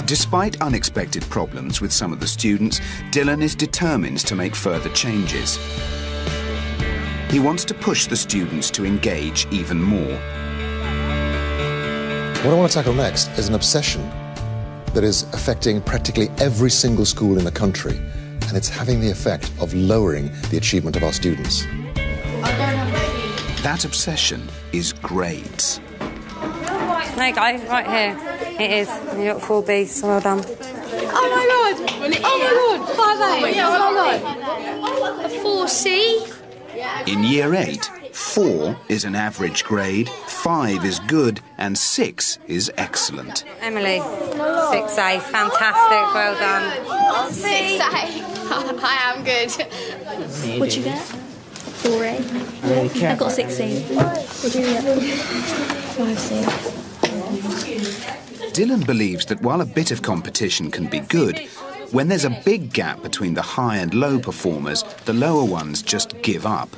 Despite unexpected problems with some of the students, Dylan is determined to make further changes. He wants to push the students to engage even more. What I want to tackle next is an obsession that is affecting practically every single school in the country, and it's having the effect of lowering the achievement of our students. That obsession is grades. There you go, right here. It is. You got 4 Bs, so well done. Oh my god! Oh my god! 5A! A 4C? In Year 8, 4 is an average grade, 5 is good, and 6 is excellent. Emily, 6A, fantastic, well done. 6A. I am good. What'd you get? 4A. I got 6C. What'd you get? 5C. Dylan believes that while a bit of competition can be good, when there's a big gap between the high and low performers, the lower ones just give up.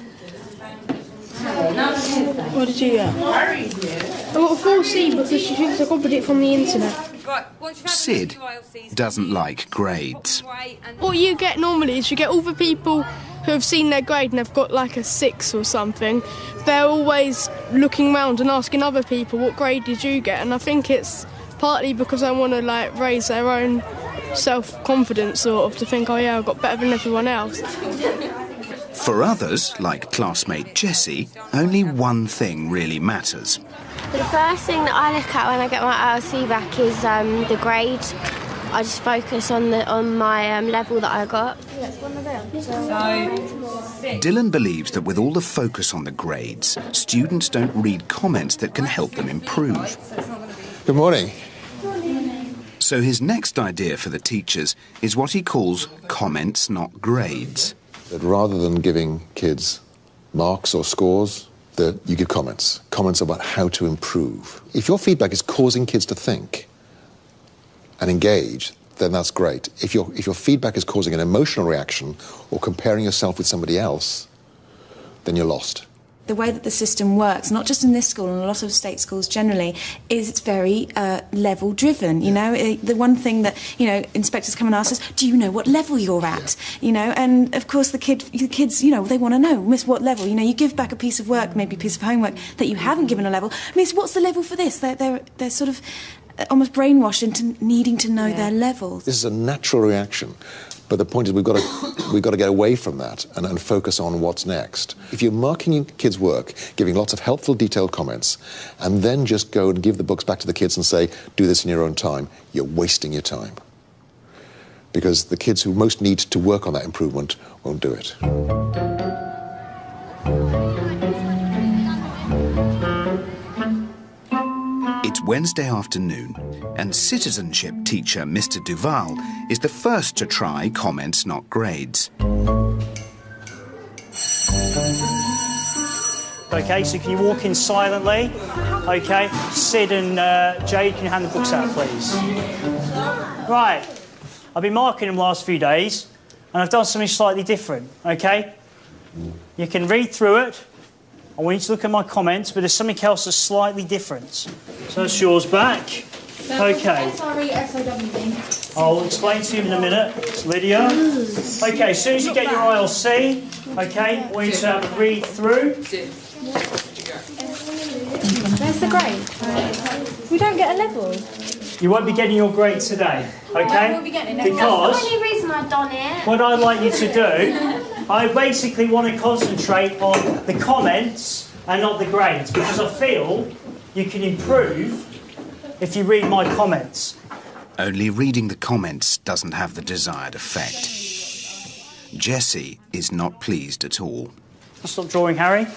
What did you get? I got a 4C because she thinks I copied it from the internet. Sid doesn't like grades. What you get normally is you get all the people who have seen their grade and they've got like a 6 or something. They're always looking round and asking other people, what grade did you get? And I think it's partly because I want to like raise their own self-confidence, sort of, to think, oh yeah, I got better than everyone else. For others, like classmate Jessie, only one thing really matters. The first thing that I look at when I get my ILC back is the grade. I just focus on my level that I got. Dylan believes that with all the focus on the grades, students don't read comments that can help them improve. Good morning. So his next idea for the teachers is what he calls comments, not grades. That rather than giving kids marks or scores, that you give comments. Comments about how to improve. If your feedback is causing kids to think and engage, then that's great. If your feedback is causing an emotional reaction or comparing yourself with somebody else, then you're lost. The way that the system works, not just in this school and a lot of state schools generally, is it's very level driven. You know, the one thing that inspectors come and ask us, do you know what level you're at? You know, and of course the kids, they want to know, Miss, what level? You know, you give back a piece of work, maybe a piece of homework that you haven't given a level. Miss, what's the level for this? They're sort of almost brainwashed into needing to know their levels. This is a natural reaction. But the point is we've got to get away from that and focus on what's next. If you're marking your kids' work, giving lots of helpful, detailed comments, and then just go and give the books back to the kids and say, do this in your own time, you're wasting your time. Because the kids who most need to work on that improvement won't do it. It's Wednesday afternoon, and citizenship teacher Mr. Duval is the first to try comments, not grades. OK, so can you walk in silently? OK, Sid and Jade, can you hand the books out, please? Right, I've been marking them the last few days, and I've done something slightly different, OK? You can read through it. I want you to look at my comments, but there's something else that's slightly different. So that's yours back. OK. I'll explain to you in a minute. It's Lydia. OK, as soon as you get your ILC, OK, I want you to have a read through. Where's the grade? We don't get a level. You won't be getting your grade today, OK? Why won't we be getting it? That's the only reason I've done it. What I'd like you to do, I basically want to concentrate on the comments and not the grades, because I feel you can improve if you read my comments. Only reading the comments doesn't have the desired effect. Jessie is not pleased at all. Stop drawing, Harry.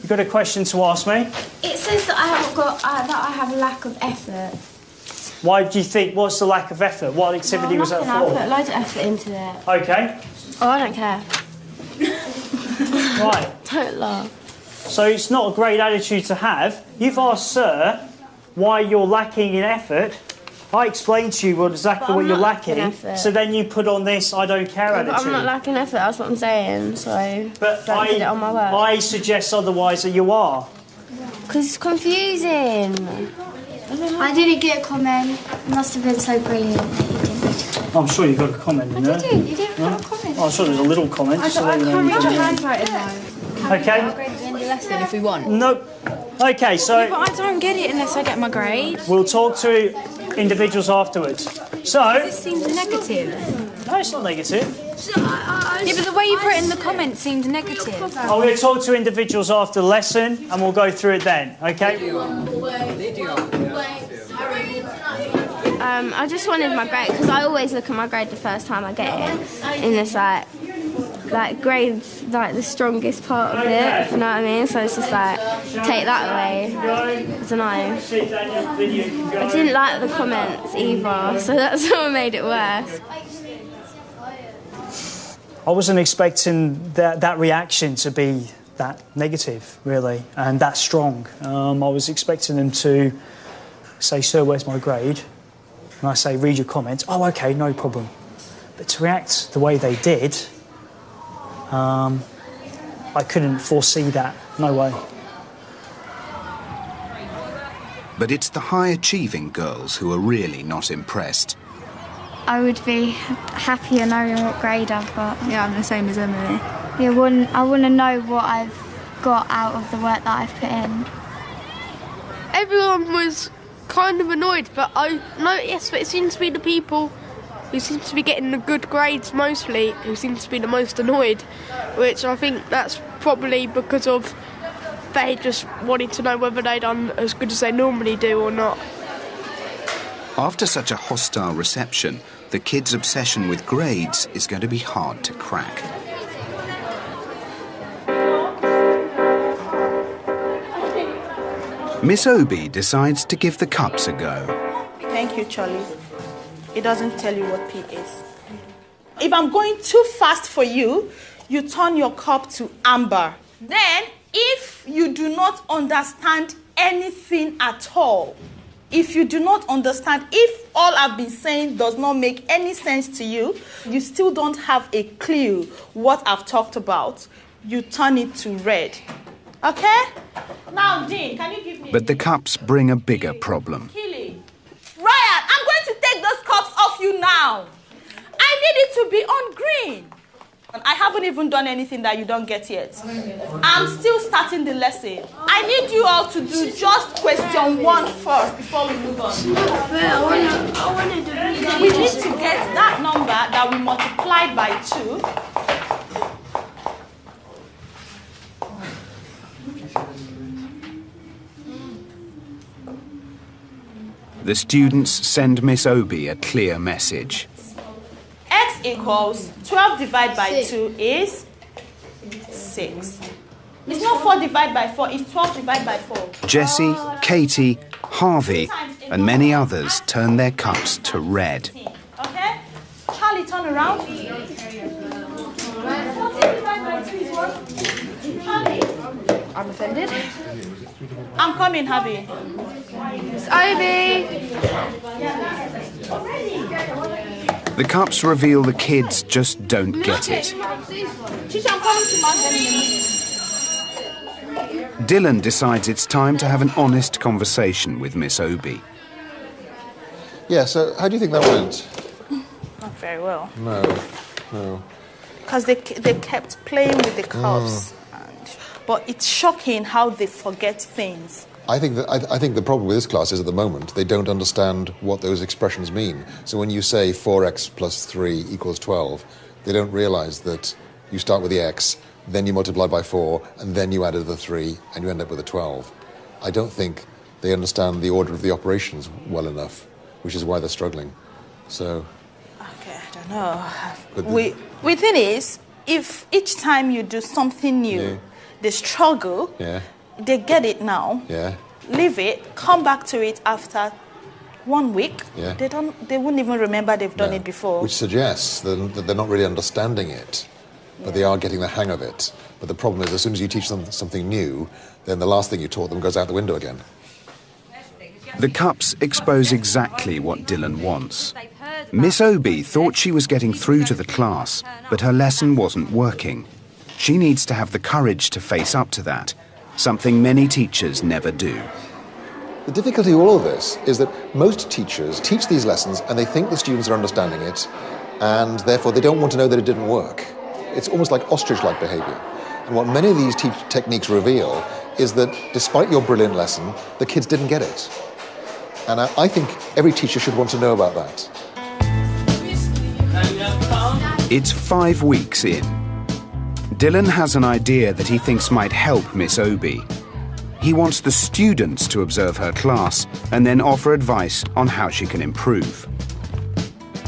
You got a question to ask me? It says that I have a lack of effort. Why do you think? What's the lack of effort? What activity was that for? I put loads of effort into it. OK. Oh, I don't care. Right. Don't laugh. So it's not a great attitude to have. You've asked Sir why you're lacking in effort. I explained to you exactly what you're lacking. So then you put on this I don't care attitude. I'm not lacking effort, that's what I'm saying, so but don't put it on my work. I suggest otherwise that you are. Because it's confusing. I didn't get a comment. It must have been so brilliant that you didn't. I'm sure you got a comment in there. I didn't. You didn't put a comment. Oh, I saw there's a little comment. I can't read your handwriting though. Okay. I'll go to the end of the lesson if we want. No. Okay, so... But I don't get it unless I get my grade. We'll talk to individuals afterwards. So... This seems negative. No, it's not negative. Yeah, but the way you've written the comment seemed negative. I'm going to talk to individuals after the lesson and we'll go through it then, okay? I just wanted my grade because I always look at my grade the first time I get it. And it's like grade's like the strongest part of it, if you know what I mean? So it's just like, take that away. I don't know. I didn't like the comments either, so that's what made it worse. I wasn't expecting that reaction to be that negative, really, and that strong. I was expecting them to say, "Sir, where's my grade?" And I say, "Read your comments." "Oh, OK, no problem." But to react the way they did, I couldn't foresee that. No way. But it's the high-achieving girls who are really not impressed. I would be happier knowing what grade I've got. Yeah, I'm the same as Emily. Yeah, I want to know what I've got out of the work that I've put in. Everyone was kind of annoyed, but I noticed that it seems to be the people who seem to be getting the good grades mostly who seem to be the most annoyed, which I think that's probably because of they just wanted to know whether they'd done as good as they normally do or not. After such a hostile reception, the kids' obsession with grades is going to be hard to crack. Miss Obi decides to give the cups a go. Thank you, Charlie. It doesn't tell you what P is. If I'm going too fast for you, you turn your cup to amber. Then, if you do not understand anything at all, if you do not understand, if all I've been saying does not make any sense to you, you still don't have a clue what I've talked about, you turn it to red. Okay? Now, Dean, can you give me... But the cups bring a bigger problem. Ryan, I'm going to take those cups off you now. I need it to be on green. I haven't even done anything that you don't get yet. I'm still starting the lesson. I need you all to do just question 1 first before we move on. We need to get that number that we multiplied by 2. The students send Miss Obi a clear message. X equals 12 divided by 2 is 6. It's not 4 divided by 4, it's 12 divided by 4. Jessie, Katie, Harvey, and many others turn their cups to red. Okay? Charlie, turn around. 14 divided by 2 is what? Charlie. I'm offended. I'm coming, Harvey. It's Obi. The cups reveal the kids just don't get it. Teacher, I'm coming to Mark. Dylan decides it's time to have an honest conversation with Miss Obi. Yeah, so how do you think that went? Not very well. No. Because they kept playing with the cups. But it's shocking how they forget things. I think the problem with this class is at the moment they don't understand what those expressions mean. So when you say 4x plus 3 equals 12, they don't realise that you start with the x, then you multiply by 4, and then you added the 3, and you end up with a 12. I don't think they understand the order of the operations well enough, which is why they're struggling. So... Okay, I don't know. The thing is, if each time you do something new, they struggle... They get it now. Leave it. Come back to it after 1 week. They wouldn't even remember they've done it before. Which suggests that they're not really understanding it, but they are getting the hang of it. But the problem is, as soon as you teach them something new, then the last thing you taught them goes out the window again. The cups expose exactly what Dylan wants. Miss Obi thought she was getting through to the class, but her lesson wasn't working. She needs to have the courage to face up to that. Something many teachers never do. The difficulty in all of this is that most teachers teach these lessons and they think the students are understanding it, and therefore they don't want to know that it didn't work. It's almost like ostrich-like behaviour. And what many of these techniques reveal is that despite your brilliant lesson, the kids didn't get it. And I think every teacher should want to know about that. It's 5 weeks in. Dylan has an idea that he thinks might help Miss Obi. He wants the students to observe her class and then offer advice on how she can improve.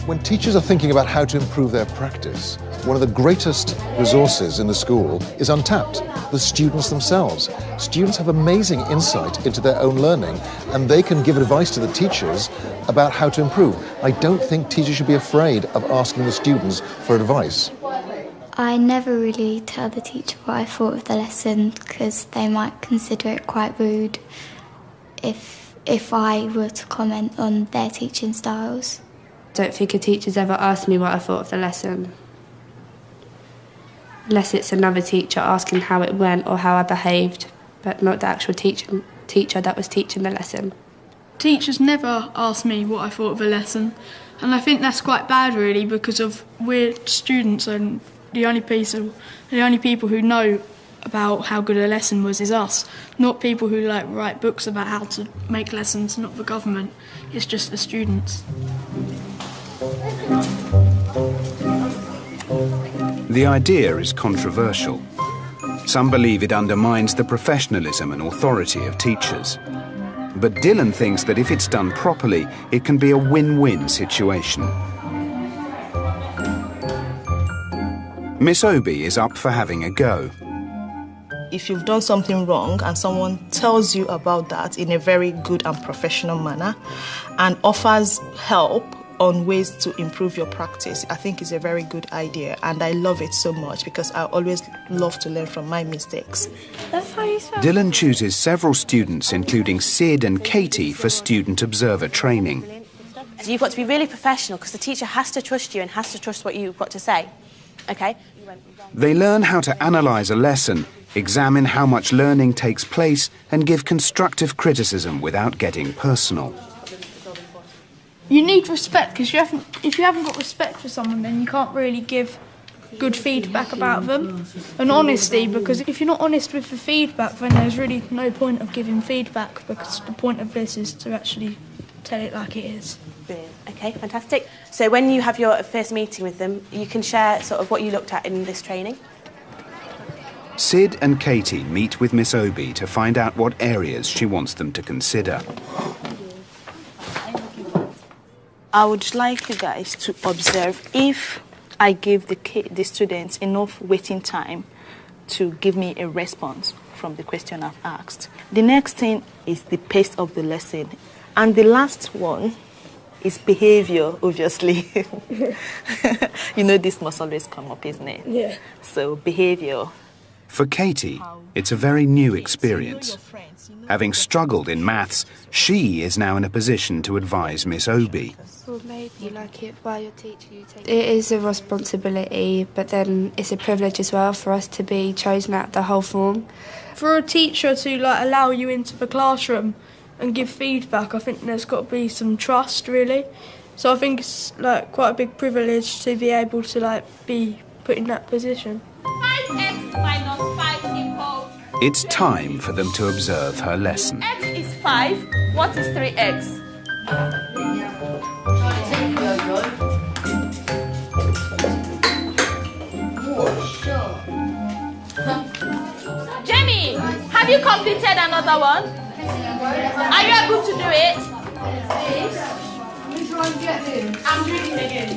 When teachers are thinking about how to improve their practice, one of the greatest resources in the school is untapped, the students themselves. Students have amazing insight into their own learning, and they can give advice to the teachers about how to improve. I don't think teachers should be afraid of asking the students for advice. I never really tell the teacher what I thought of the lesson because they might consider it quite rude if I were to comment on their teaching styles. I don't think a teacher's ever asked me what I thought of the lesson, unless it's another teacher asking how it went or how I behaved, but not the actual teacher that was teaching the lesson. Teachers never ask me what I thought of a lesson, and I think that's quite bad really, because we're students and the only people who know about how good a lesson was is us, not people who write books about how to make lessons, not the government. It's just the students. The idea is controversial. Some believe it undermines the professionalism and authority of teachers. But Dylan thinks that if it's done properly, it can be a win-win situation. Miss Obi is up for having a go. If you've done something wrong and someone tells you about that in a very good and professional manner and offers help on ways to improve your practice, I think it's a very good idea, and I love it so much because I always love to learn from my mistakes. That's how you sound. Dylan chooses several students, including Sid and Katie, for student observer training. So you've got to be really professional because the teacher has to trust you and has to trust what you've got to say. Okay? They learn how to analyse a lesson, examine how much learning takes place, and give constructive criticism without getting personal. You need respect, because if you haven't got respect for someone, then you can't really give good feedback about them. And honesty, because if you're not honest with the feedback, then there's really no point of giving feedback, because the point of this is to actually tell it like it is. Brilliant. Okay, fantastic. So when you have your first meeting with them, you can share sort of what you looked at in this training. Sid and Katie meet with Miss Obi to find out what areas she wants them to consider. I would like you guys to observe if I give the students enough waiting time to give me a response from the question I've asked. The next thing is the pace of the lesson. And the last one is behavior, obviously. You know this must always come up, isn't it? Yeah. So behavior. For Katie, it's a very new experience. Having struggled in maths, she is now in a position to advise Miss Obi. Or maybe like it by your teacher you take. It is a responsibility, but then it's a privilege as well for us to be chosen out of the whole form. For a teacher to allow you into the classroom and give feedback, I think there's got to be some trust really. So I think it's quite a big privilege to be able to be put in that position. 5x minus 5 equals... It's time for them to observe her lesson. X is 5. What is 3x? Jamie, have you completed another one? Are you able to do it? I'm doing it again.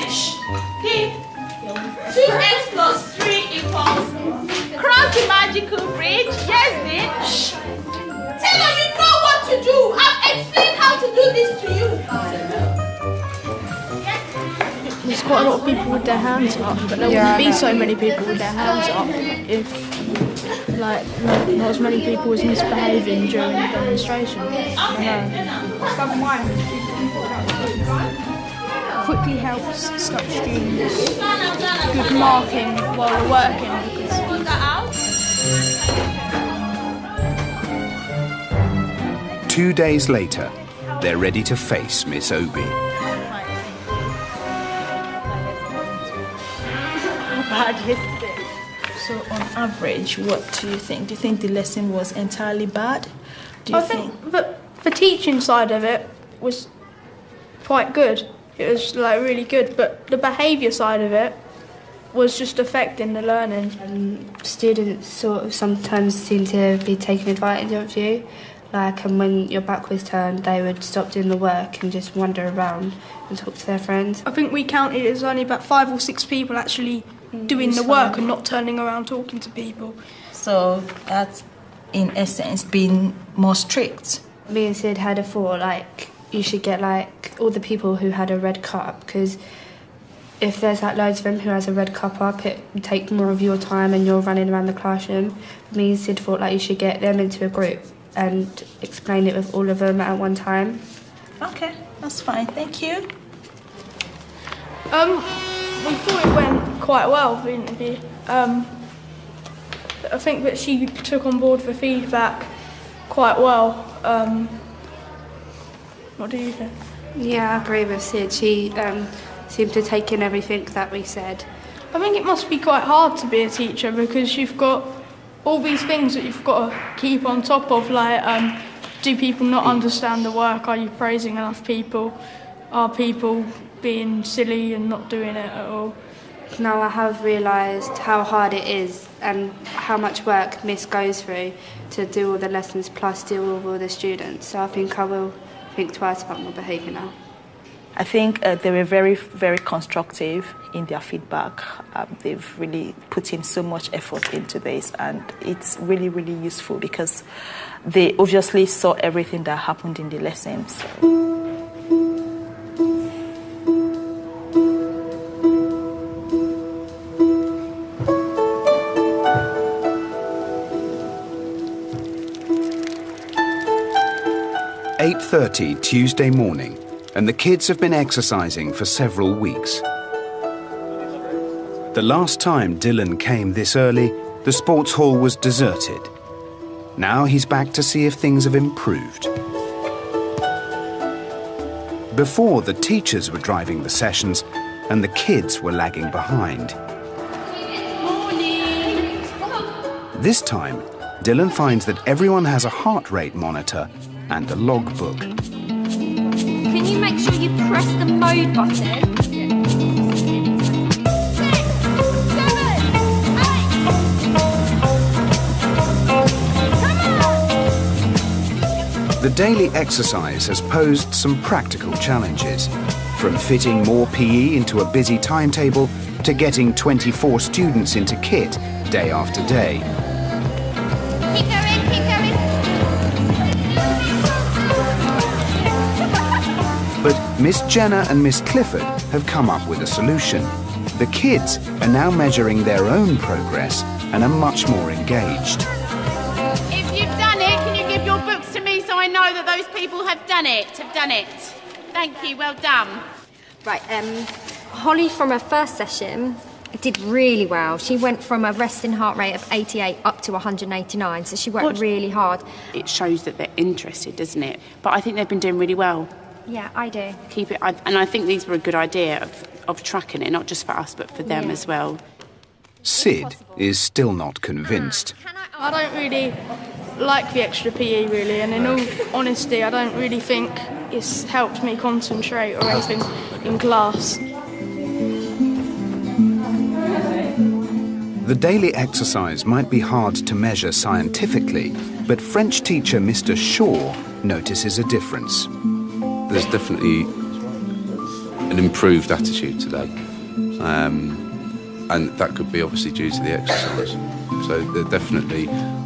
Shh. 2x plus 3 equals... Cross the magical bridge. Yes, Dean. Shh. Taylor, you know what to do. I've explained how to do this to you. There's quite a lot of people with their hands up, but there wouldn't be so many people with their hands up if, not as many people was misbehaving during the demonstration. Quickly helps stop students good marking while they're working. 2 days later, they're ready to face Miss Obi. So on average, what do you think? Do you think the lesson was entirely bad? I think the teaching side of it was quite good. It was like really good, but the behaviour side of it was just affecting the learning. Students sort of sometimes seem to be taking advantage of you. And when your back was turned, they would stop doing the work and just wander around and talk to their friends. I think we counted as only about 5 or 6 people actually doing the work and not turning around talking to people. So that's, in essence, being more strict. Me and Sid had a thought, you should get, all the people who had a red cup, because if there's, loads of them who has a red cup up, it would take more of your time and you're running around the classroom. Me and Sid thought, you should get them into a group and explain it with all of them at one time. Okay, that's fine. Thank you. We thought it went quite well, the interview. I think that she took on board the feedback quite well. What do you think? Yeah, I agree with Sid. She seemed to take in everything that we said. I think it must be quite hard to be a teacher because you've got all these things that you've got to keep on top of, do people not understand the work? Are you praising enough people? Are people being silly and not doing it at all? Now I have realised how hard it is and how much work Miss goes through to do all the lessons plus deal with all the students. So I think I will think twice about my behaviour now. I think they were very, very constructive in their feedback. They've really put in so much effort into this, and it's really, really useful because they obviously saw everything that happened in the lessons. At 8:30 Tuesday morning, and the kids have been exercising for several weeks. The last time Dylan came this early, the sports hall was deserted. Now he's back to see if things have improved. Before, the teachers were driving the sessions and the kids were lagging behind. This time, Dylan finds that everyone has a heart rate monitor and a logbook. Can you make sure you press the mode button? 6, 7, 8. The daily exercise has posed some practical challenges, from fitting more PE into a busy timetable to getting 24 students into kit day after day. Keep going, keep going. But Miss Jenna and Miss Clifford have come up with a solution. The kids are now measuring their own progress and are much more engaged. If you've done it, can you give your books to me so I know that those people have done it? Thank you, well done. Right, Holly from her first session did really well. She went from a resting heart rate of 88 up to 189, so she worked really hard. It shows that they're interested, doesn't it? But I think they've been doing really well. Yeah, I do. Keep it, and I think these were a good idea of tracking it, not just for us, but for them as well. Sid is still not convinced. I don't really like the extra PE, really, and in all honesty, I don't really think it's helped me concentrate or anything in class. The daily exercise might be hard to measure scientifically, but French teacher Mr. Shaw notices a difference. There's definitely an improved attitude today, and that could be obviously due to the exercise. So they're definitely,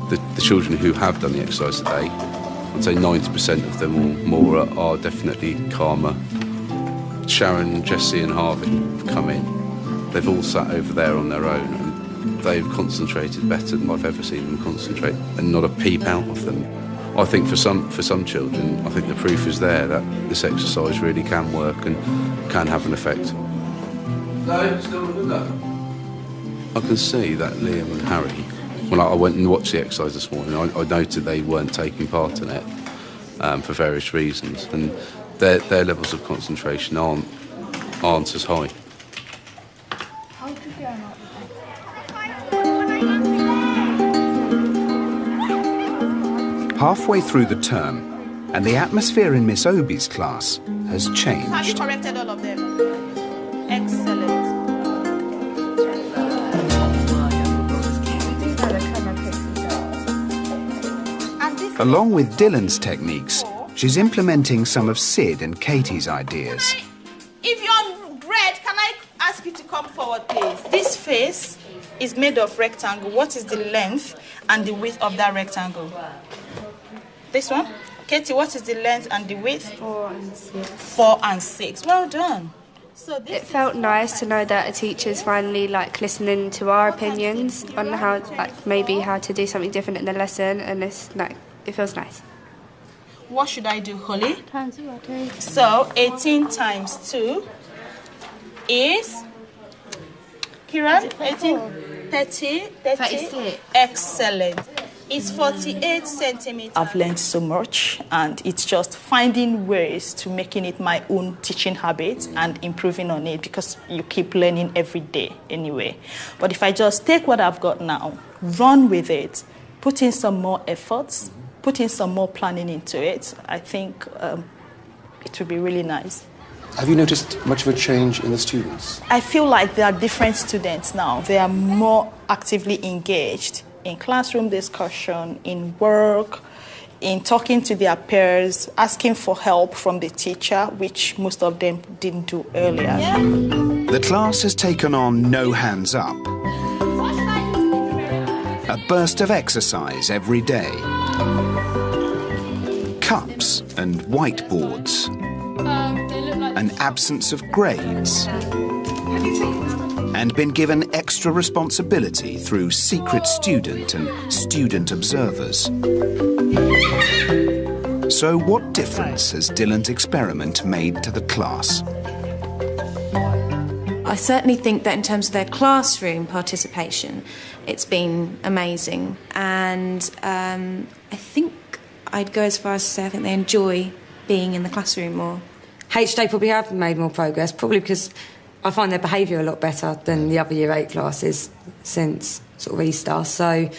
the children who have done the exercise today, I'd say 90% of them or more are definitely calmer. Sharon, Jessie and Harvey have come in. They've all sat over there on their own and they've concentrated better than I've ever seen them concentrate, and not a peep out of them. I think for some children, I think the proof is there that this exercise really can work and can have an effect. No, still with that. I can see that Liam and Harry, when I went and watched the exercise this morning, I noted they weren't taking part in it. for various reasons, and their levels of concentration aren't as high. Halfway through the term, and the atmosphere in Miss Obi's class has changed. Have you corrected all of them? Excellent. Along with Dylan's techniques, she's implementing some of Sid and Katie's ideas. If you're red, can I ask you to come forward, please? This face is made of rectangle. What is the length and the width of that rectangle? This one? Katie, what is the length and the width? 4 and 6. 4 and 6. Well done. So it felt nice to know that a teacher's finally like listening to our opinions on how, like, maybe how to do something different in the lesson, and it's like, it feels nice. What should I do, Holly? Times 2. So 18 times 2 is, Kiran, 18, 30, 36. Excellent. It's 48 centimeters. I've learned so much, and it's just finding ways to making it my own teaching habit and improving on it, because you keep learning every day anyway. But if I just take what I've got now, run with it, put in some more efforts, put in some more planning into it, I think it will be really nice. Have you noticed much of a change in the students? I feel like there are different students now. They are more actively engaged in classroom discussion, in work, in talking to their peers, asking for help from the teacher, which most of them didn't do earlier. Yeah. The class has taken on No Hands Up, a burst of exercise every day, cups and whiteboards, an absence of grades, and been given extra responsibility through secret student and student observers. So what difference has Dylan's experiment made to the class? I certainly think that in terms of their classroom participation, it's been amazing. And I think I'd go as far as to say I think they enjoy being in the classroom more. HJ probably have made more progress, probably because I find their behaviour a lot better than the other Year 8 classes since sort of Easter, so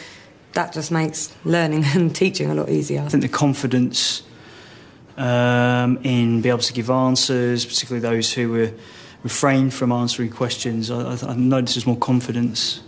that just makes learning and teaching a lot easier. I think the confidence in being able to give answers, particularly those who were refrained from answering questions, I noticed there's more confidence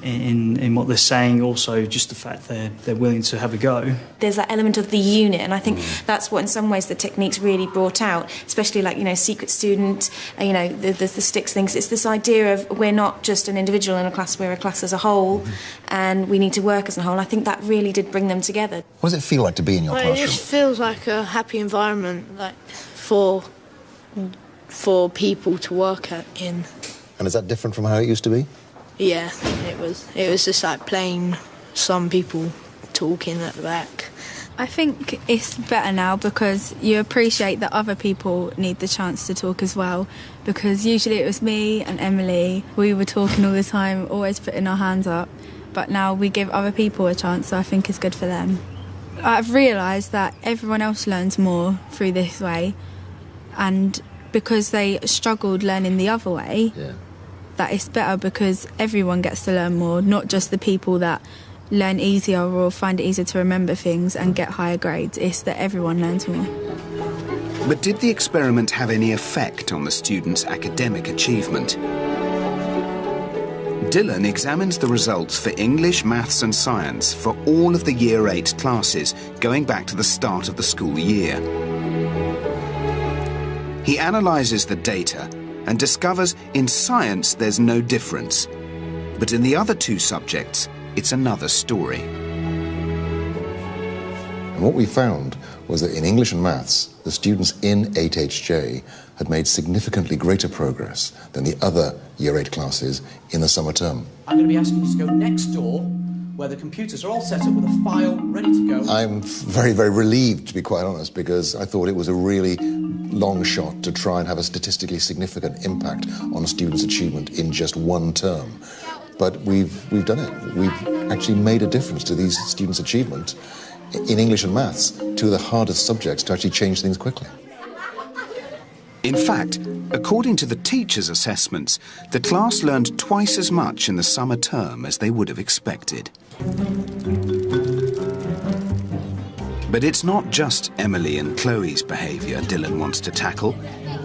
in what they're saying. Also, just the fact they're willing to have a go. There's that element of the unit, and I think that's what in some ways the techniques really brought out, especially like, you know, secret student, you know, the sticks things. It's this idea of we're not just an individual in a class, we're a class as a whole, and we need to work as a whole. I think that really did bring them together. What does it feel like to be in your classroom? It just feels like a happy environment, like for people to work in. And is that different from how it used to be? Yeah, it was. It was just like plain some people talking at the back. I think it's better now because you appreciate that other people need the chance to talk as well, because usually it was me and Emily, we were talking all the time, always putting our hands up, but now we give other people a chance, so I think it's good for them. I've realised that everyone else learns more through this way, and because they struggled learning the other way, that it's better because everyone gets to learn more, not just the people that learn easier or find it easier to remember things and get higher grades. It's that everyone learns more. But did the experiment have any effect on the students' academic achievement? Dylan examines the results for English, Maths and Science for all of the Year 8 classes going back to the start of the school year. He analyses the data and discovers in science there's no difference. But in the other two subjects, it's another story. And what we found was that in English and Maths, the students in 8HJ had made significantly greater progress than the other Year 8 classes in the summer term. I'm going to be asking you to go next door, where the computers are all set up with a file ready to go. I'm very, very relieved, to be quite honest, because I thought it was a really long shot to try and have a statistically significant impact on students' achievement in just one term. But we've done it. We've actually made a difference to these students' achievement in English and maths, two of the hardest subjects, to actually change things quickly. In fact, according to the teachers' assessments, the class learned twice as much in the summer term as they would have expected. But it's not just Emily and Chloe's behaviour Dylan wants to tackle.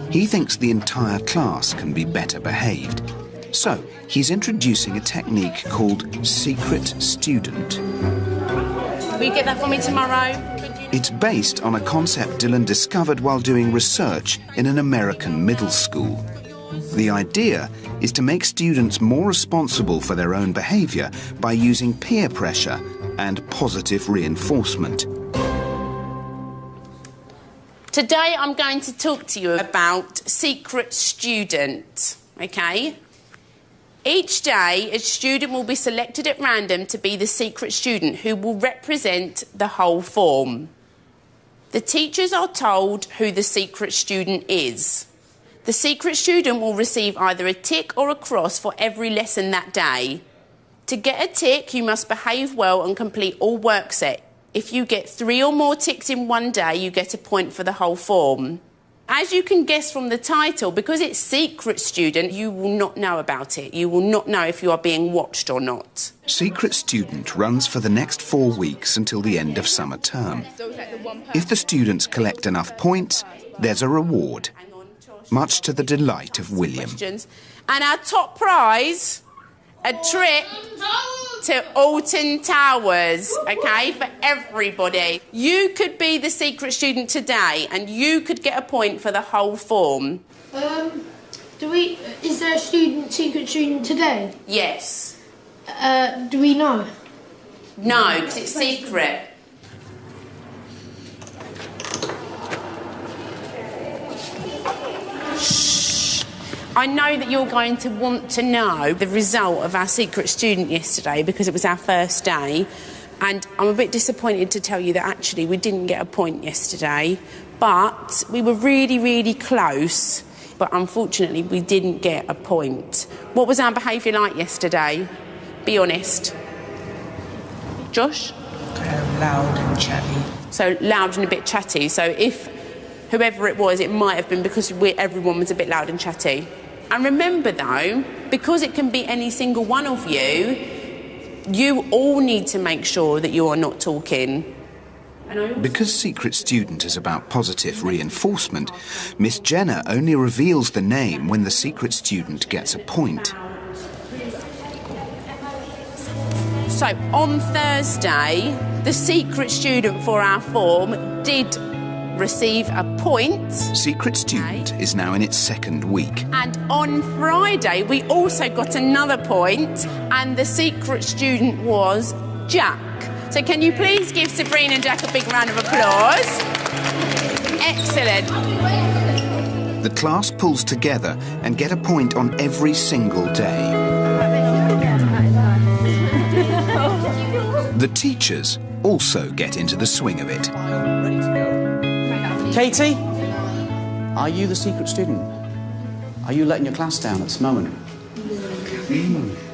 He thinks the entire class can be better behaved. So, he's introducing a technique called Secret Student. Will you get that for me tomorrow? It's based on a concept Dylan discovered while doing research in an American middle school. The idea is to make students more responsible for their own behaviour by using peer pressure and positive reinforcement. Today I'm going to talk to you about Secret Student, okay? Each day, a student will be selected at random to be the secret student who will represent the whole form. The teachers are told who the secret student is. The secret student will receive either a tick or a cross for every lesson that day. To get a tick, you must behave well and complete all work set. If you get 3 or more ticks in one day, you get a point for the whole form. As you can guess from the title, because it's Secret Student, you will not know about it. You will not know if you are being watched or not. Secret Student runs for the next 4 weeks until the end of summer term. If the students collect enough points, there's a reward, much to the delight of William. And our top prize, a trip to Alton Towers, OK, for everybody. You could be the secret student today and you could get a point for the whole form. Is there a secret student today? Yes. Do we know? No, because it's secret. I know that you're going to want to know the result of our secret student yesterday because it was our first day, and I'm a bit disappointed to tell you that actually we didn't get a point yesterday, but we were really, really close, but unfortunately we didn't get a point. What was our behaviour like yesterday? Be honest. Josh? Loud and chatty. So loud and a bit chatty. So if whoever it was, it might have been because everyone was a bit loud and chatty. And remember, though, because it can be any single one of you, you all need to make sure that you are not talking. Because Secret Student is about positive reinforcement, Miss Jenner only reveals the name when the secret student gets a point. So, on Thursday, the secret student for our form did receive a point. Secret Student is now in its 2nd week. And on Friday, we also got another point, and the secret student was Jack. So can you please give Sabrina and Jack a big round of applause? Excellent. The class pulls together and get a point on every single day. The teachers also get into the swing of it. Katie, are you the secret student? Are you letting your class down at this moment?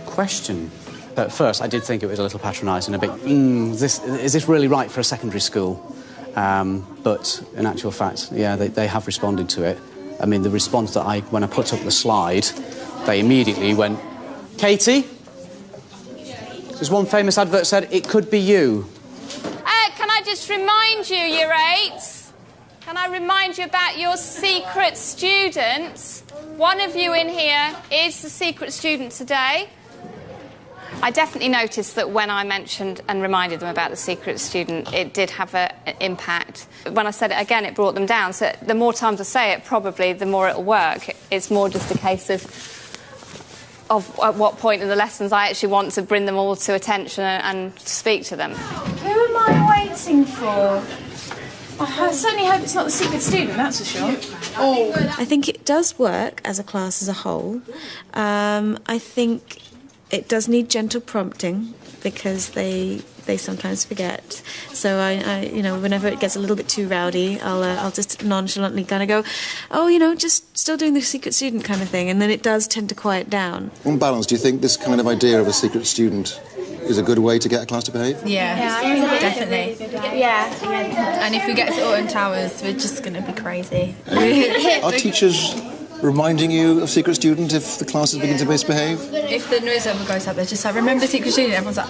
Question. At first, I did think it was a little patronising, a bit, is this really right for a secondary school? But in actual fact, yeah, they have responded to it. I mean, the response that when I put up the slide, they immediately went, Katie? There's one famous advert said, it could be you. Can I just remind you, Year 8s? Can I remind you about your secret students? One of you in here is the secret student today. I definitely noticed that when I mentioned and reminded them about the secret student, it did have an impact. When I said it again, it brought them down. So the more times I say it, probably the more it'll work. It's more just a case of at what point in the lessons I actually want to bring them all to attention and speak to them. Who am I waiting for? I certainly hope it's not the secret student, that's for sure. I think it does work as a class as a whole. I think it does need gentle prompting because they sometimes forget. So I whenever it gets a little bit too rowdy, I'll just nonchalantly kind of go, just still doing the secret student kind of thing, and then it does tend to quiet down. On balance, do you think this kind of idea of a secret student is a good way to get a class to behave? Yeah, definitely. Yeah. And if we get to Alton Towers, we're just going to be crazy. Are teachers reminding you of secret student if the classes begin to misbehave? If the noise ever goes up, they're just like, remember secret student? Everyone's like,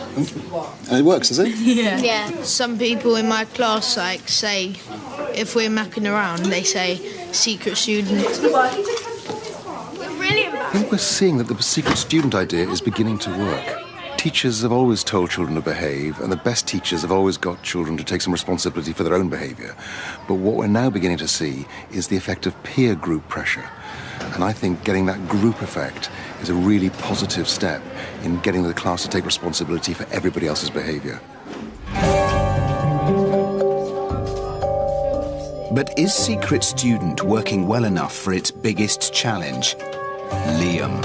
And it works, does it? Yeah. Some people in my class like say, if we're mucking around, they say secret student. I think we're seeing that the secret student idea is beginning to work. Teachers have always told children to behave, and the best teachers have always got children to take some responsibility for their own behaviour. But what we're now beginning to see is the effect of peer group pressure. And I think getting that group effect is a really positive step in getting the class to take responsibility for everybody else's behaviour. But is Secret Student working well enough for its biggest challenge? Liam.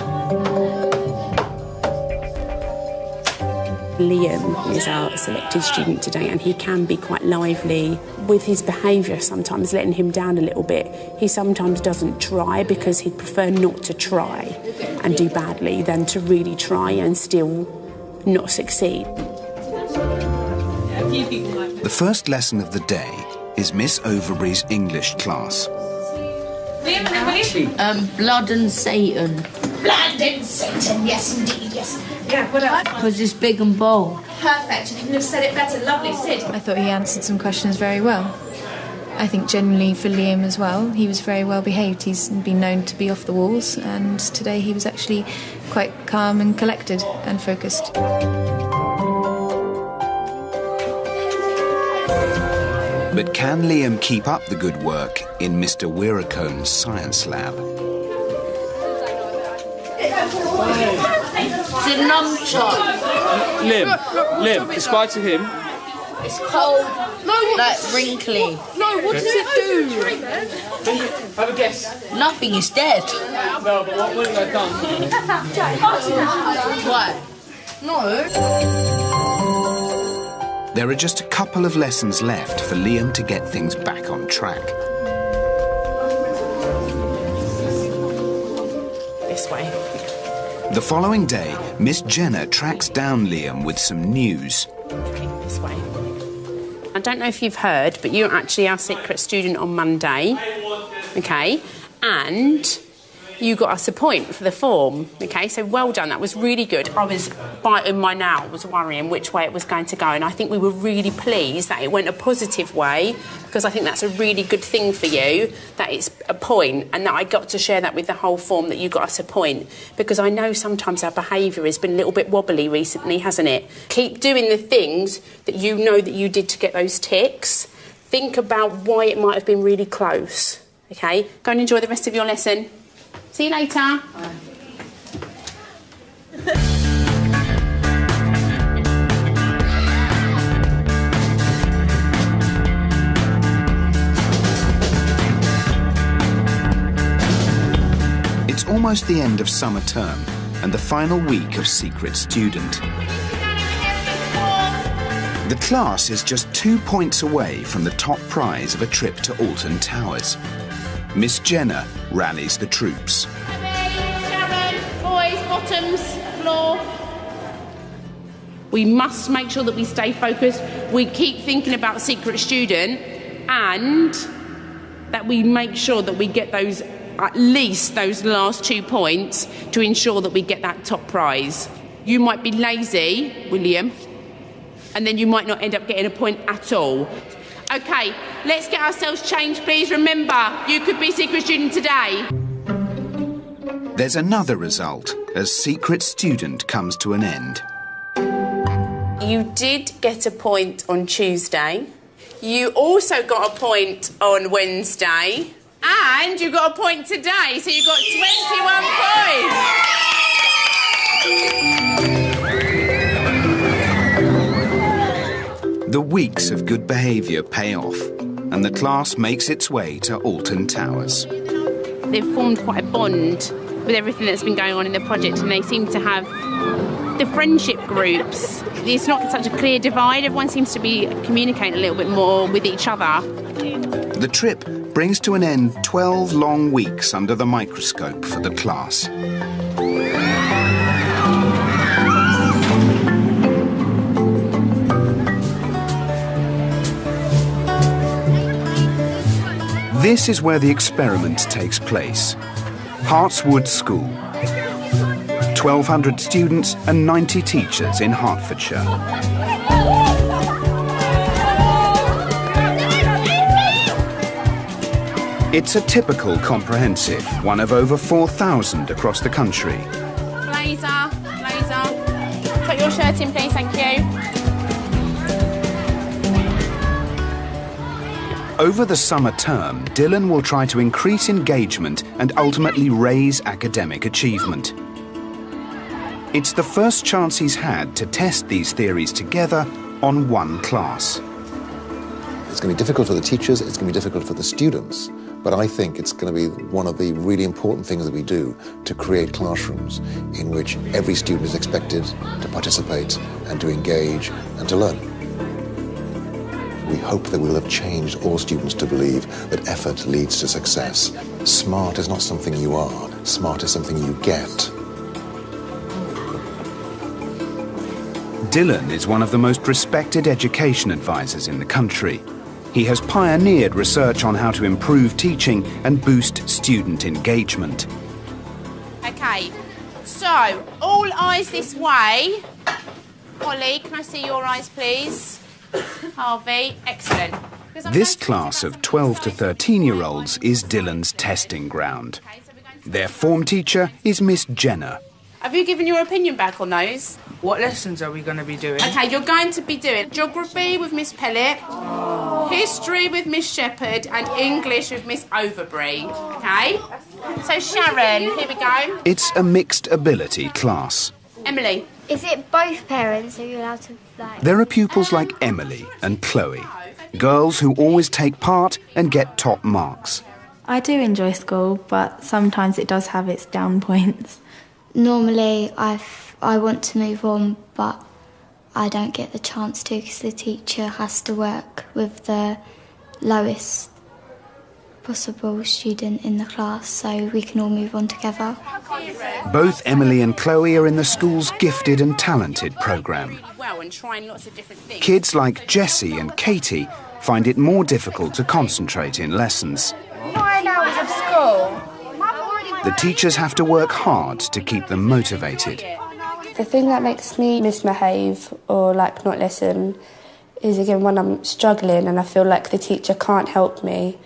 Liam is our selected student today, and he can be quite lively with his behaviour, sometimes letting him down a little bit. He sometimes doesn't try because he'd prefer not to try and do badly than to really try and still not succeed. The first lesson of the day is Miss Overbury's English class. Blood and Satan. Blood and Satan, yes indeed, yes. Yeah, what else? Because it's big and bold. Perfect, you couldn't have said it better. Lovely, Sid. I thought he answered some questions very well. I think generally for Liam as well, he was very well behaved. He's been known to be off the walls, and today he was actually quite calm and collected and focused. But can Liam keep up the good work in Mr. Wieracone's science lab? It's a nunchuck. Lim, despite to him. It's cold. Like wrinkly. No, what does it do? Have a guess. Nothing, it's dead. No, but what would it have done? What? No. There are just a couple of lessons left for Liam to get things back on track. This way. The following day, Miss Jenner tracks down Liam with some news. This way. I don't know if you've heard, but you're actually our secret student on Monday, okay? And you got us a point for the form, okay? So well done, that was really good. I was biting my nail, was worrying which way it was going to go, and I think we were really pleased that it went a positive way, because I think that's a really good thing for you, that it's a point, and that I got to share that with the whole form, that you got us a point, because I know sometimes our behaviour has been a little bit wobbly recently, hasn't it? Keep doing the things that you know that you did to get those ticks. Think about why it might have been really close, okay? Go and enjoy the rest of your lesson. See you later. It's almost the end of summer term and the final week of Secret Student. The class is just 2 points away from the top prize of a trip to Alton Towers. Miss Jenner rallies the troops. Sharon, boys, bottoms, floor. We must make sure that we stay focused. We keep thinking about secret student, and that we make sure that we get those, at least those last 2 points, to ensure that we get that top prize. You might be lazy, William, and then you might not end up getting a point at all. OK, let's get ourselves changed, please. Remember, you could be secret student today. There's another result as Secret Student comes to an end. You did get a point on Tuesday. You also got a point on Wednesday. And you got a point today, so you got 21 points. The weeks of good behaviour pay off, and the class makes its way to Alton Towers. They've formed quite a bond with everything that's been going on in the project, and they seem to have the friendship groups. It's not such a clear divide. Everyone seems to be communicating a little bit more with each other. The trip brings to an end 12 long weeks under the microscope for the class. This is where the experiment takes place. Hartswood School. 1,200 students and 90 teachers in Hertfordshire. It's a typical comprehensive, one of over 4,000 across the country. Blazer. Put your shirt in, please, thank you. Over the summer term, Dylan will try to increase engagement and ultimately raise academic achievement. It's the first chance he's had to test these theories together on one class. It's going to be difficult for the teachers, it's going to be difficult for the students, but I think it's going to be one of the really important things that we do to create classrooms in which every student is expected to participate and to engage and to learn. We hope that we'll have changed all students to believe that effort leads to success. Smart is not something you are, smart is something you get. Dylan is one of the most respected education advisors in the country. He has pioneered research on how to improve teaching and boost student engagement. Okay, so all eyes this way. Holly, can I see your eyes, please? Harvey, excellent. This class of 12 to 13-year-olds is Dylan's testing ground. Their form teacher is Miss Jenner. Have you given your opinion back on those? What lessons are we going to be doing? Okay, you're going to be doing geography with Miss Pellett, history with Miss Shepherd, and English with Miss Overbury. Okay? So Sharon, here we go. It's a mixed ability class. Emily. Is it both parents? Are you allowed to, like... There are pupils like Emily and Chloe, girls who always take part and get top marks. I do enjoy school, but sometimes it does have its down points. Normally, I want to move on, but I don't get the chance to because the teacher has to work with the lowest possible student in the class, so we can all move on together. Both Emily and Chloe are in the school's Gifted and Talented programme. Well, and trying lots of different things. Kids like Jessie and Katie find it more difficult to concentrate in lessons. 9 hours of school. The teachers have to work hard to keep them motivated. The thing that makes me misbehave or like not listen is again when I'm struggling and I feel like the teacher can't help me,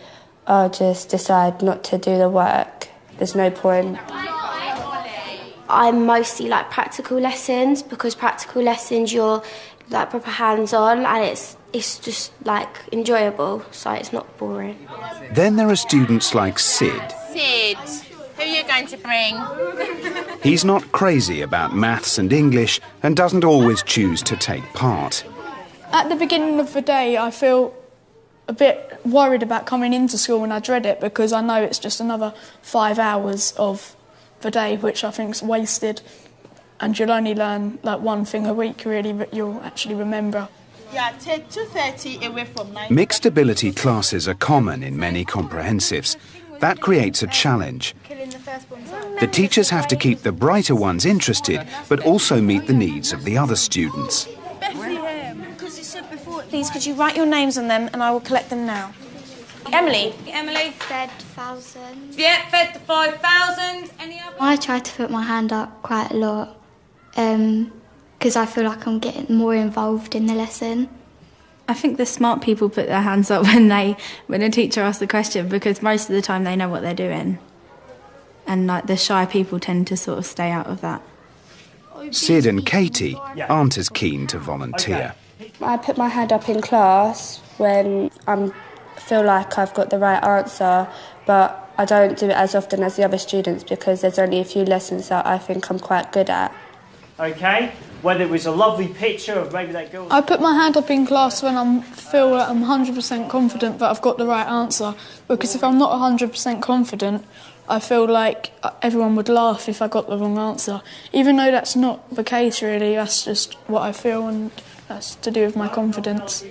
I'll just decide not to do the work. There's no point. I mostly like practical lessons because practical lessons you're like proper hands-on and it's just like enjoyable, so it's not boring. Then there are students like Sid. Sid, who are you going to bring? He's not crazy about maths and English and doesn't always choose to take part. At the beginning of the day, I feel a bit worried about coming into school and I dread it because I know it's just another 5 hours of the day, which I think is wasted, and you'll only learn like one thing a week really that you'll actually remember. Yeah, take 2:30 away from 9. Mixed ability classes are common in many comprehensives. That creates a challenge. The teachers have to keep the brighter ones interested, but also meet the needs of the other students. Because you said before, please, could you write your names on them and I will collect them now. Emily. Fed 1,000. Yeah, fed the 5,000. Any other? I try to put my hand up quite a lot because I feel like I'm getting more involved in the lesson. I think the smart people put their hands up when a teacher asks the question because most of the time they know what they're doing. And like the shy people tend to sort of stay out of that. Sid and Katie aren't as keen to volunteer. I put my hand up in class when I feel like I've got the right answer, but I don't do it as often as the other students because there's only a few lessons that I think I'm quite good at. Okay, whether it was a lovely picture of maybe that girl... I put my hand up in class when I feel that I'm 100% confident that I've got the right answer, because if I'm not 100% confident, I feel like everyone would laugh if I got the wrong answer. Even though that's not the case really, that's just what I feel and that's to do with my confidence.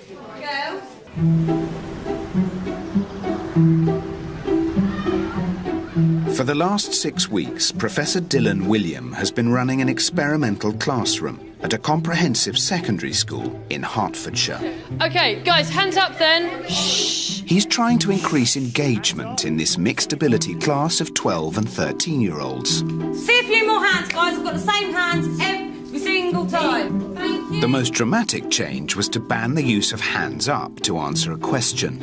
For the last 6 weeks, Professor Dylan William has been running an experimental classroom at a comprehensive secondary school in Hertfordshire. OK, guys, hands up then. He He's trying to increase engagement in this mixed ability class of 12 and 13-year-olds. See a few more hands, guys. I've got the same hands every single time. Thank you. The most dramatic change was to ban the use of hands up to answer a question.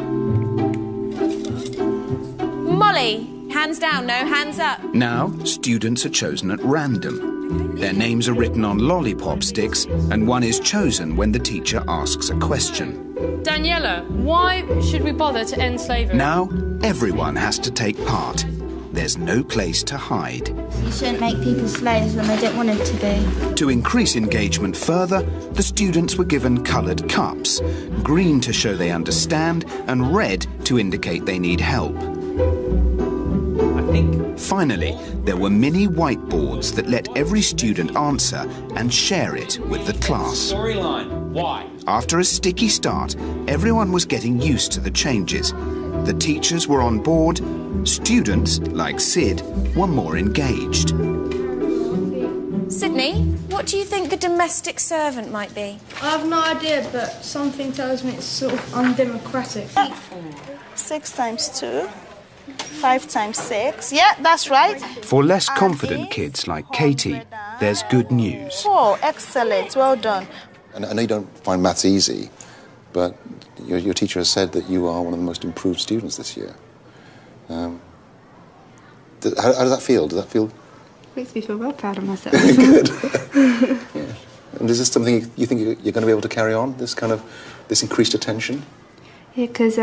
Molly, hands down, no hands up. Now, students are chosen at random. Their names are written on lollipop sticks, and one is chosen when the teacher asks a question. Daniela, why should we bother to end slavery? Now, everyone has to take part. There's no place to hide. You shouldn't make people slaves when they don't want them to be. To increase engagement further, the students were given coloured cups, green to show they understand, and red to indicate they need help. Finally, there were mini whiteboards that let every student answer and share it with the class. Storyline. Why? After a sticky start, everyone was getting used to the changes. The teachers were on board. Students, like Sid, were more engaged. Sydney, what do you think a domestic servant might be? I have no idea, but something tells me it's sort of undemocratic. 6 times 2. 5 times 6. Yeah, that's right. For less confident kids like Katie, there's good news. 4. Excellent. Well done. And I know you don't find maths easy, but your teacher has said that you are one of the most improved students this year. How does that feel? Does that feel... Makes me feel well proud of myself. Good. Yeah. And is this something you think you're going to be able to carry on, this increased attention? Yeah, because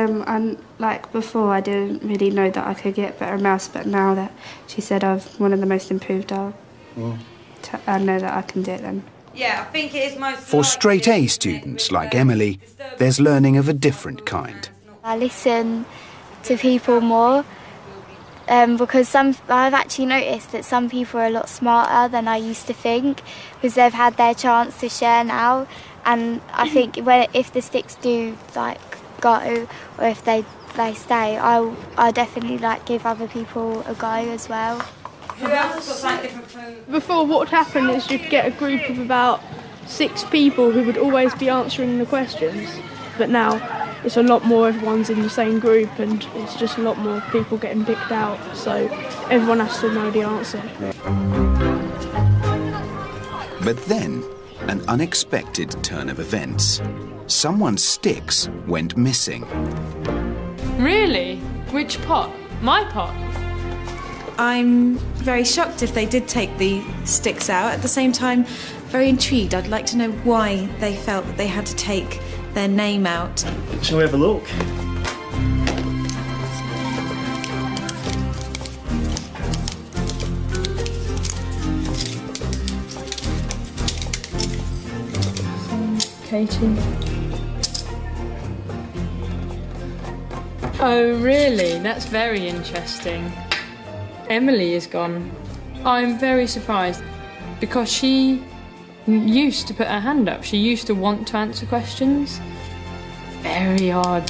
like before I didn't really know that I could get better maths, but now that she said I'm one of the most improved, I know that I can do it then. Yeah, I think it is most... For straight A students like Emily, there's learning of a different kind. I listen to people more because I've actually noticed that some people are a lot smarter than I used to think because they've had their chance to share now, and I think if the sticks do go or if they stay, I definitely give other people a go as well. Before, what would happen is you'd get a group of about 6 people who would always be answering the questions, but now it's a lot more, everyone's in the same group and it's just a lot more people getting picked out, so everyone has to know the answer. But then, an unexpected turn of events. Someone's sticks went missing. Really? Which pot? My pot? I'm very shocked if they did take the sticks out. At the same time, very intrigued. I'd like to know why they felt that they had to take their name out. Shall we have a look? Katie. Oh, really? That's very interesting. Emily is gone. I'm very surprised because she used to put her hand up. She used to want to answer questions. Very odd.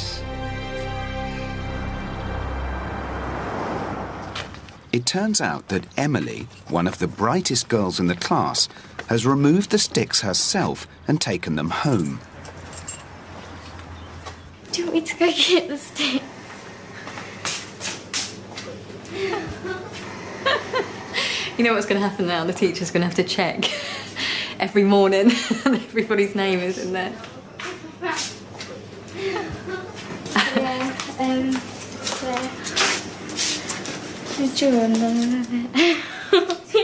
It turns out that Emily, one of the brightest girls in the class, has removed the sticks herself and taken them home. Do you want me to go get the stick? You know what's going to happen now? The teacher's going to have to check every morning and everybody's name is in there.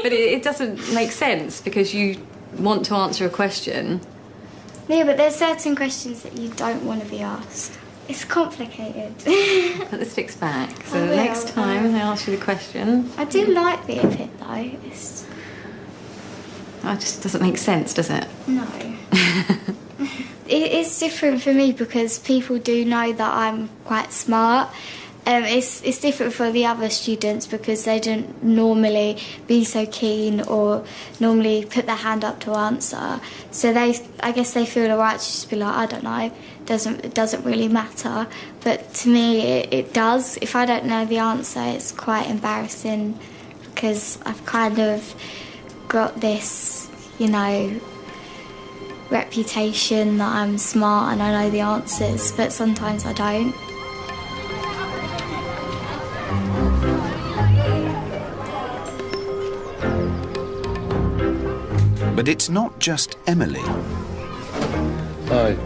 But it doesn't make sense because you want to answer a question. Yeah, but there's certain questions that you don't want to be asked. It's complicated. Put the sticks back. So the next time they ask you the question... I do like being picked though. It just doesn't make sense, does it? No. It's different for me because people do know that I'm quite smart. It's different for the other students because they don't normally be so keen or normally put their hand up to answer. So I guess they feel the right to just be like, I don't know, it doesn't really matter. But to me, it does. If I don't know the answer, it's quite embarrassing because I've kind of got this, reputation that I'm smart and I know the answers, but sometimes I don't. But it's not just Emily. Hi.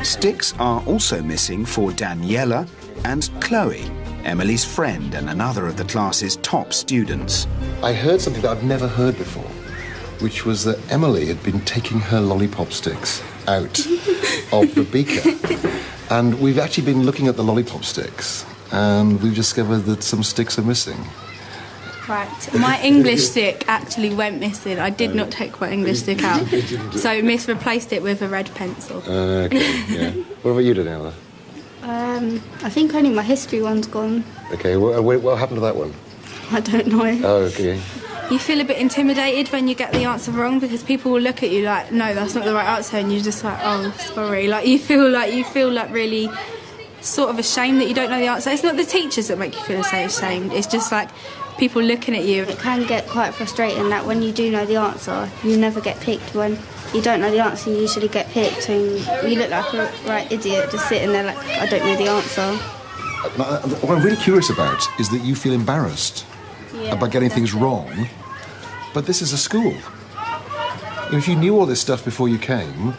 Sticks are also missing for Daniela and Chloe, Emily's friend and another of the class's top students. I heard something that I've never heard before, which was that Emily had been taking her lollipop sticks out of the beaker. And we've actually been looking at the lollipop sticks, and we've discovered that some sticks are missing. Right. My English stick actually went missing. I did not take my English stick out. So Miss replaced it with a red pencil. Okay, yeah. What about you, Daniela? I think only my history one's gone. Okay, what happened to that one? I don't know. Oh, okay. You feel a bit intimidated when you get the answer wrong because people will look at you like, no, that's not the right answer, and you're just like, oh, sorry. Like you feel like really sort of ashamed that you don't know the answer. It's not the teachers that make you feel so ashamed. It's just like people looking at you. It can get quite frustrating that when you do know the answer, you never get picked. When you don't know the answer, you usually get picked, and you look like a right idiot just sitting there like, I don't know the answer. What I'm really curious about is that you feel embarrassed about getting things wrong, but this is a school. If you knew all this stuff before you came,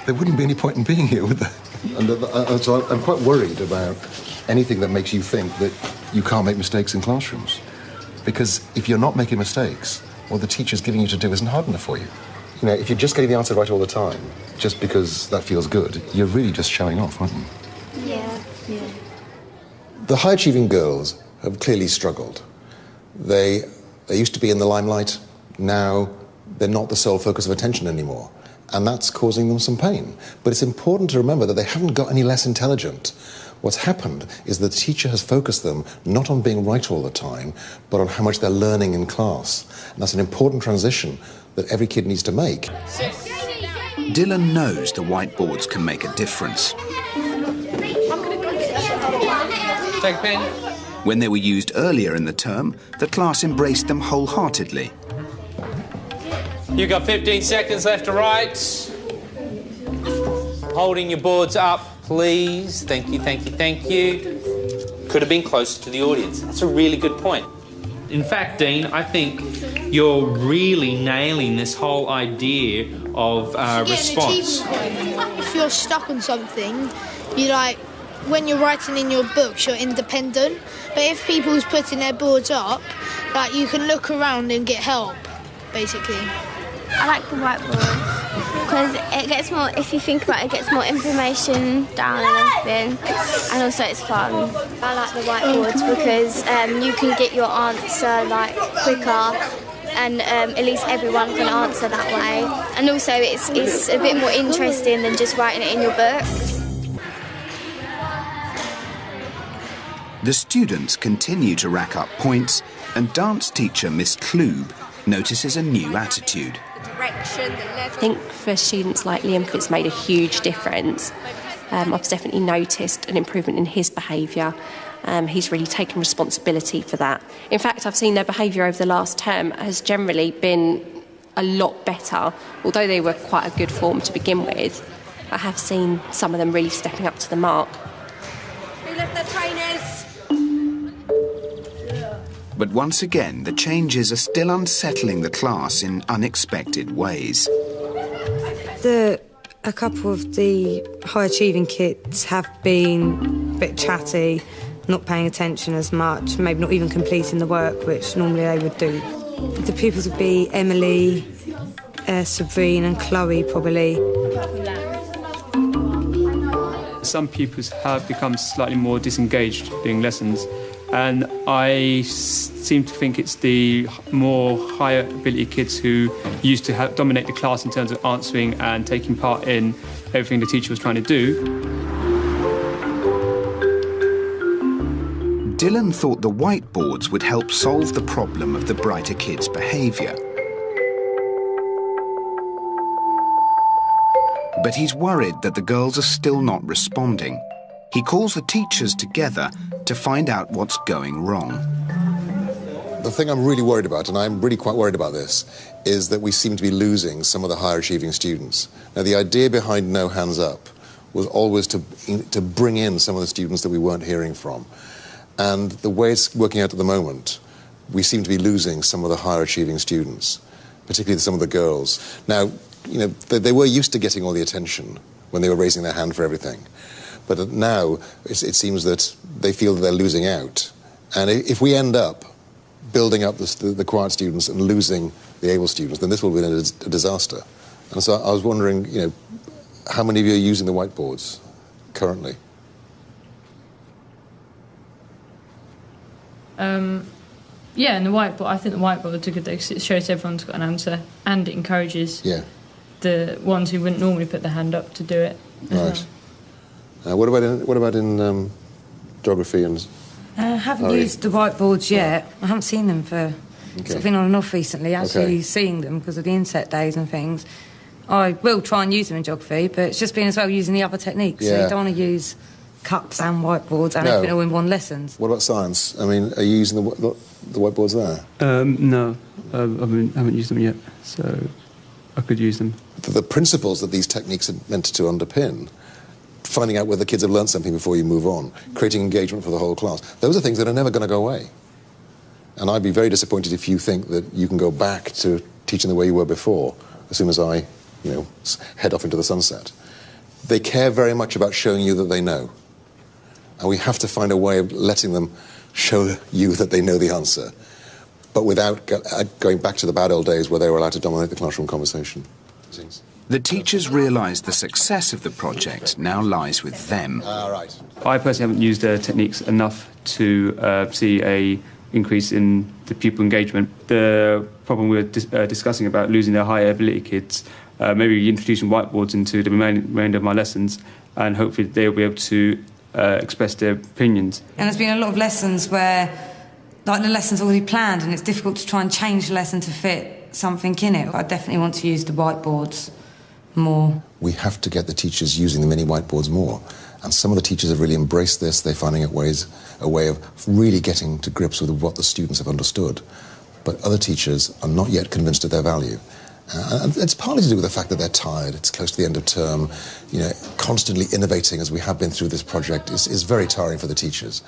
there wouldn't be any point in being here, would there? And so I'm quite worried about anything that makes you think that you can't make mistakes in classrooms. Because if you're not making mistakes, what the teacher's giving you to do isn't hard enough for you. You know, if you're just getting the answer right all the time, just because that feels good, you're really just showing off, aren't you? Yeah. The high-achieving girls have clearly struggled. They used to be in the limelight. Now they're not the sole focus of attention anymore. And that's causing them some pain. But it's important to remember that they haven't got any less intelligent. What's happened is the teacher has focused them not on being right all the time, but on how much they're learning in class. And that's an important transition that every kid needs to make. Dylan knows the whiteboards can make a difference. Take a pen. When they were used earlier in the term, the class embraced them wholeheartedly. You've got 15 seconds left to write. Holding your boards up, please. Thank you, thank you, thank you. Could have been closer to the audience. That's a really good point. In fact, Dean, I think you're really nailing this whole idea of response. If you're stuck on something, you like, when you're writing in your books, you're independent. But if people's putting their boards up, like, you can look around and get help, basically. I like the whiteboard because it gets more, if you think about it, it gets more information down and everything, and also it's fun. I like the whiteboards because you can get your answer like quicker, and at least everyone can answer that way. And also it's a bit more interesting than just writing it in your book. The students continue to rack up points, and dance teacher Miss Klube notices a new attitude. I think for students like Liam, it's made a huge difference. I've definitely noticed an improvement in his behaviour. He's really taken responsibility for that. In fact, I've seen their behaviour over the last term has generally been a lot better. Although they were quite a good form to begin with, I have seen some of them really stepping up to the mark. Who left their trainers? But once again, the changes are still unsettling the class in unexpected ways. A couple of the high-achieving kids have been a bit chatty, not paying attention as much, maybe not even completing the work, which normally they would do. The pupils would be Emily, Sabrine and Chloe, probably. Some pupils have become slightly more disengaged doing lessons, and I seem to think it's the more higher ability kids who used to dominate the class in terms of answering and taking part in everything the teacher was trying to do. Dylan thought the whiteboards would help solve the problem of the brighter kids' behaviour. But he's worried that the girls are still not responding. He calls the teachers together to find out what's going wrong. The thing I'm really worried about, and I'm really quite worried about this, is that we seem to be losing some of the higher achieving students. Now, the idea behind No Hands Up was always to bring in some of the students that we weren't hearing from. And the way it's working out at the moment, we seem to be losing some of the higher achieving students. particularly some of the girls. Now, you know, they were used to getting all the attention when they were raising their hand for everything. But now it seems that they feel that they're losing out. And if we end up building up the quiet students and losing the able students, then this will be a disaster. And so I was wondering, you know, how many of you are using the whiteboards currently? Yeah, and I think the whiteboards are good because it shows everyone's got an answer and it encourages the ones who wouldn't normally put their hand up to do it. Right. What about in geography and? I haven't used the whiteboards yet. I haven't seen them for sort of been on and off recently. Actually seeing them because of the inset days and things. I will try and use them in geography, but it's just been as well using the other techniques. So you don't want to use cups and whiteboards and everything all in one lessons. What about science? I mean, are you using the whiteboards there? No, I haven't used them yet, so I could use them. The principles that these techniques are meant to underpin, finding out whether kids have learned something before you move on, creating engagement for the whole class, those are things that are never going to go away. And I'd be very disappointed if you think that you can go back to teaching the way you were before as soon as I, you know, head off into the sunset. They care very much about showing you that they know. And we have to find a way of letting them show you that they know the answer, but without going back to the bad old days where they were allowed to dominate the classroom conversation. The teachers realise the success of the project now lies with them. Right. I personally haven't used techniques enough to see a increase in the pupil engagement. The problem we were discussing about losing their higher ability kids, maybe introducing whiteboards into the remainder of my lessons, and hopefully they'll be able to express their opinions. And there's been a lot of lessons where, like, the lesson's already planned and it's difficult to try and change the lesson to fit something in it. I definitely want to use the whiteboards more. We have to get the teachers using the mini whiteboards more. And some of the teachers have really embraced this. They're finding a way of really getting to grips with what the students have understood. But other teachers are not yet convinced of their value. And it's partly to do with the fact that they're tired. It's close to the end of term. You know, constantly innovating as we have been through this project is very tiring for the teachers.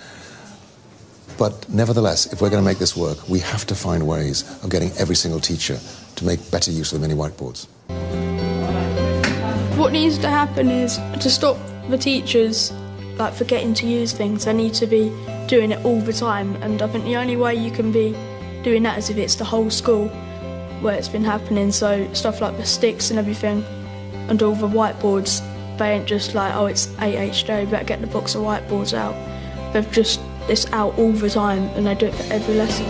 But nevertheless, if we're going to make this work, we have to find ways of getting every single teacher to make better use of the mini whiteboards. What needs to happen is to stop the teachers like forgetting to use things. They need to be doing it all the time, and I think the only way you can be doing that is if it's the whole school where it's been happening. So stuff like the sticks and everything and all the whiteboards, they ain't just like, oh, it's AHJ, better get the box of whiteboards out. It's out all the time and they do it for every lesson.